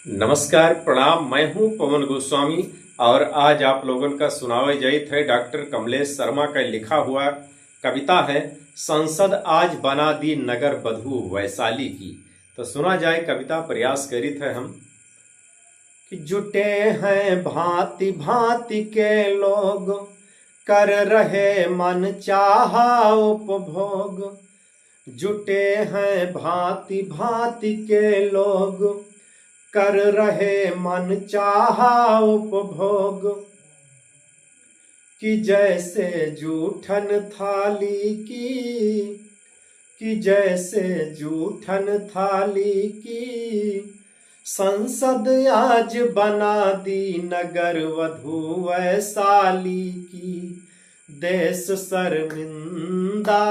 नमस्कार प्रणाम। मैं हूं पवन गोस्वामी और आज आप लोगों का सुनावे जयित है डॉक्टर कमलेश शर्मा का लिखा हुआ कविता है संसद आज बना दी नगर बधू वैशाली की। तो सुना जाए कविता। प्रयास करित है हम कि जुटे हैं भांति भांति के लोग कर रहे मन चाहा उपभोग। जुटे हैं भांति भांति के लोग कर रहे मन चाहा उपभोग। कि जैसे जूठन थाली की संसद आज बना दी नगर वधू वैशाली की। देश शर्मिंदा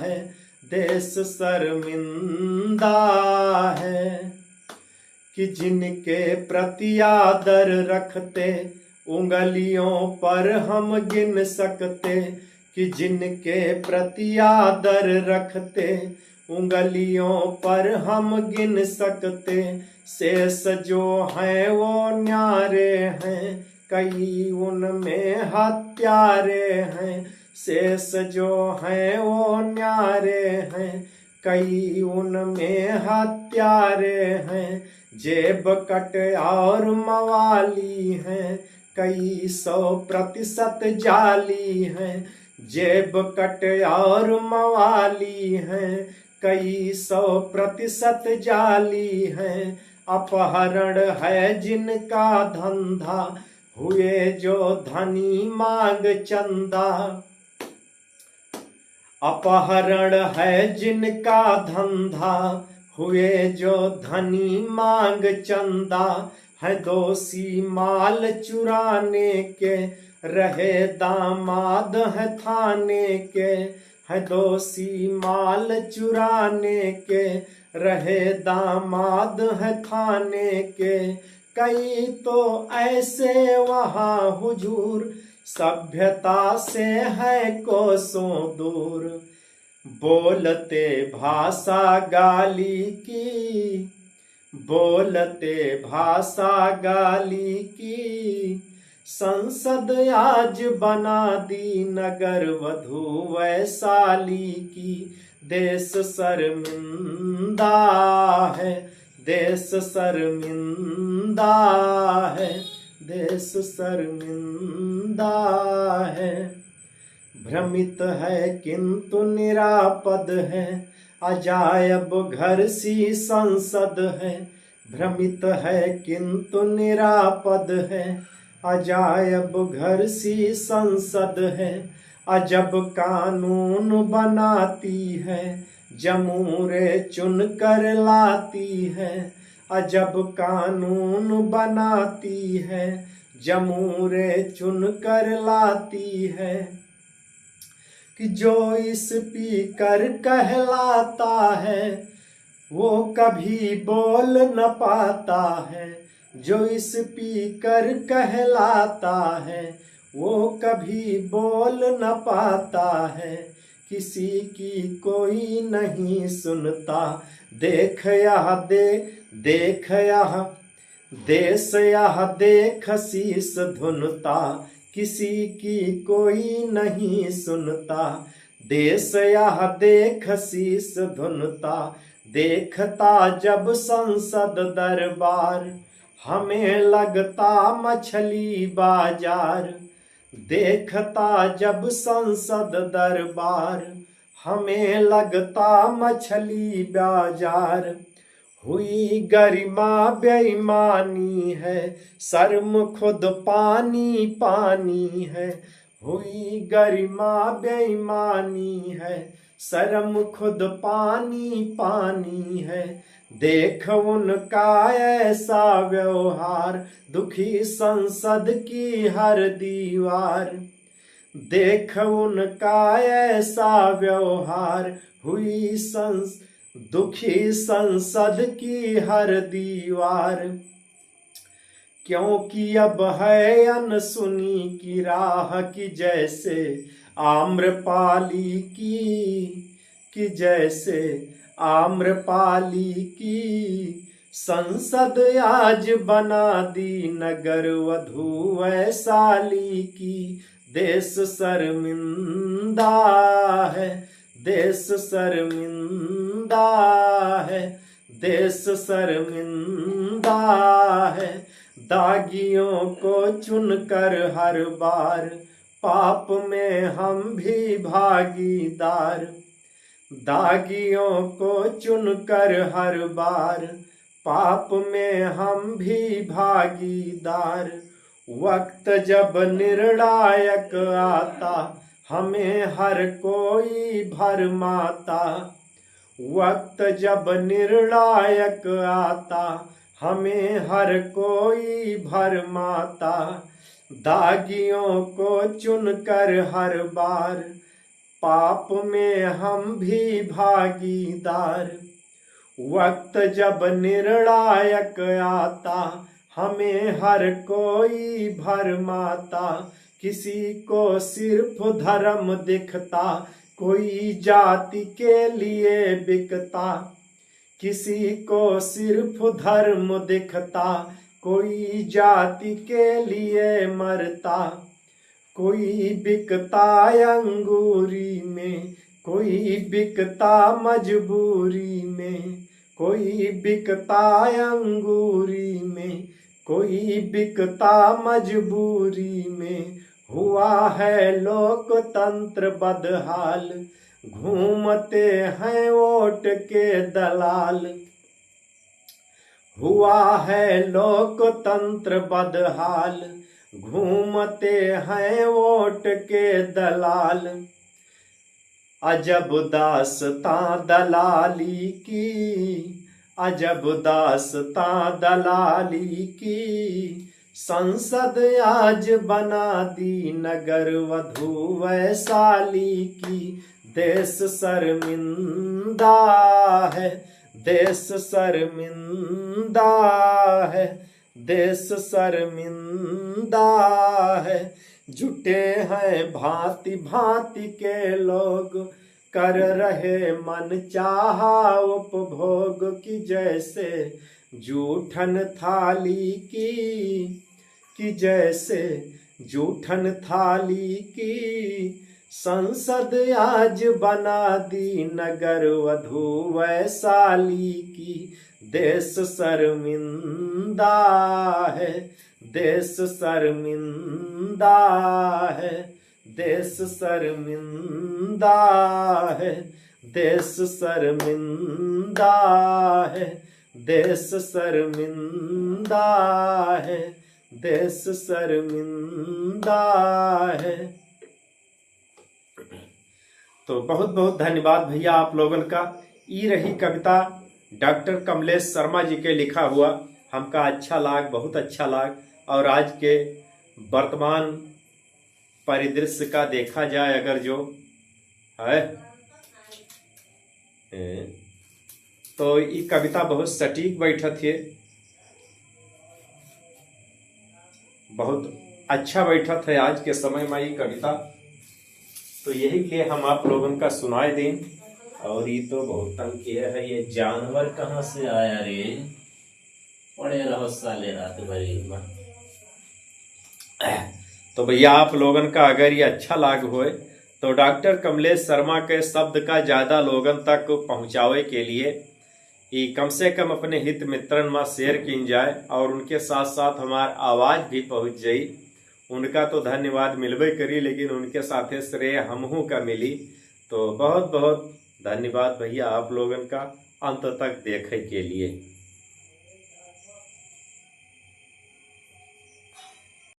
है, देश शर्मिंदा है कि जिनके प्रति आदर रखते उंगलियों पर हम गिन सकते। कि जिनके प्रति आदर रखते उंगलियों पर हम गिन सकते। शेष जो हैं वो न्यारे हैं, कई उनमें हत्यारे हैं। शेष जो हैं वो न्यारे हैं, कई उनमें हत्यारे हैं। जेब कट और मवाली हैं, कई 100% जाली हैं। जेब कट और मवाली हैं, कई 100% जाली हैं। अपहरण है जिनका धंधा, हुए जो धनी मांग चंदा। अपहरण है जिनका धंधा, हुए जो धनी मांग चंदा। है दोषी माल चुराने के, रहे दामाद है थाने के। है दोषी माल चुराने के, रहे दामाद है थाने के। कई तो ऐसे वहाँ हुजूर, सभ्यता से है कोसों दूर। बोलते भाषा गाली की, बोलते भाषा गाली की। संसद आज बना दी नगर वधू वैशाली की। देश शर्मिंदा है, देश शर्मिंदा है, देश शर्मिंदा है। भ्रमित है किंतु निरापद है, अजायब घर सी संसद है। भ्रमित है किंतु निरापद है, अजायब घर सी संसद है। अजब कानून बनाती है, जमूरे चुन कर लाती है। अजब कानून बनाती है, जमूरे चुन कर लाती है। कि जो इस स्पीकर कहलाता है, वो कभी बोल न पाता है। जो इस स्पीकर कहलाता है, वो कभी बोल न पाता है। किसी की कोई नहीं सुनता, देख यह देख यह देश यह देख शीस धुनता। किसी की कोई नहीं सुनता, देश यह देख शीस धुनता। देखता जब संसद दरबार, हमें लगता मछली बाजार। देखता जब संसद दरबार, हमें लगता मछली बाजार। हुई गरिमा बेईमानी है, शर्म खुद पानी पानी है। हुई गरिमा बेईमानी है, शर्म खुद पानी पानी है। देख उनका ऐसा व्यवहार, दुखी संसद की हर दीवार। देख उनका ऐसा व्यवहार, हुई दुखी संसद की हर दीवार। क्योंकि अब है अनसुनी की राह, की जैसे आम्रपाली की। कि जैसे आम्रपाली की संसद आज बना दी नगर वधु वैशाली की। देश शर्मिंदा है, देश शर्मिंदा है, देश शर्मिंदा है। दागियों को चुनकर हर बार पाप में हम भी भागीदार। दागियों को चुनकर हर बार पाप में हम भी भागीदार। वक्त जब निर्णायक आता हमें हर कोई भरमाता। वक्त जब निर्णायक आता हमें हर कोई भरमाता। दागियों को चुनकर हर बार पाप में हम भी भागीदार। वक्त जब निर्णायक आता हमें हर कोई भरमाता। किसी को सिर्फ धर्म दिखता, कोई जाति के लिए बिकता। किसी को सिर्फ धर्म दिखता, कोई जाति के लिए मरता। कोई बिकता अंगूरी में, कोई बिकता मजबूरी में। कोई बिकता अंगूरी में, कोई बिकता मजबूरी में। हुआ है लोकतंत्र बदहाल, घूमते हैं वोट के दलाल। हुआ है लोकतंत्र बदहाल, घूमते हैं वोट के दलाल। अजब दास्तां दलाली की, अजब दास्तां दलाली की। संसद आज बना दी नगर वधु वैशाली की। देश शर्मिंदा है, देश शर्मिंदा है, देश शर्मिंदा है। जुटे हैं भांति भांति के लोग, कर रहे मन चाहा उपभोग की। जैसे जूठन थाली की जैसे जूठन थाली की। संसद आज बना दी नगर वधु वैशाली की। देश शर्मिंदा है, देश शर्मिंदा है, देश शर्मिंदा है, देश शर्मिंदा है, देश शर्मिंदा है, देश शर्मिंदा है। तो बहुत बहुत धन्यवाद भैया आप लोगन का। ई रही कविता डॉक्टर कमलेश शर्मा जी के लिखा हुआ। हमका अच्छा लाग, बहुत अच्छा लाग। और आज के वर्तमान परिदृश्य का देखा जाए अगर जो है तो ये कविता बहुत सटीक बैठत है, बहुत अच्छा बैठत है आज के समय में ये कविता। तो यही लिए हम आप लोगों का सुनाए दें। और ये तो बहुत तंग किया है, ये जानवर कहाँ से आया रे? पड़े रहो साले रात भरी में। तो भैया आप लोगन का अगर ये अच्छा लाग होए तो डॉक्टर कमलेश शर्मा के शब्द का ज्यादा लोगन तक पहुंचावे के लिए ये कम से कम अपने हित मित्रन में शेयर की जाए और उनके साथ साथ हमार आवाज भी पहुंच जाई। उनका तो धन्यवाद मिलबे करी, लेकिन उनके साथे श्रेय हमहू का मिली। तो बहुत बहुत धन्यवाद भैया आप लोगन का अंत तक देखे के लिए।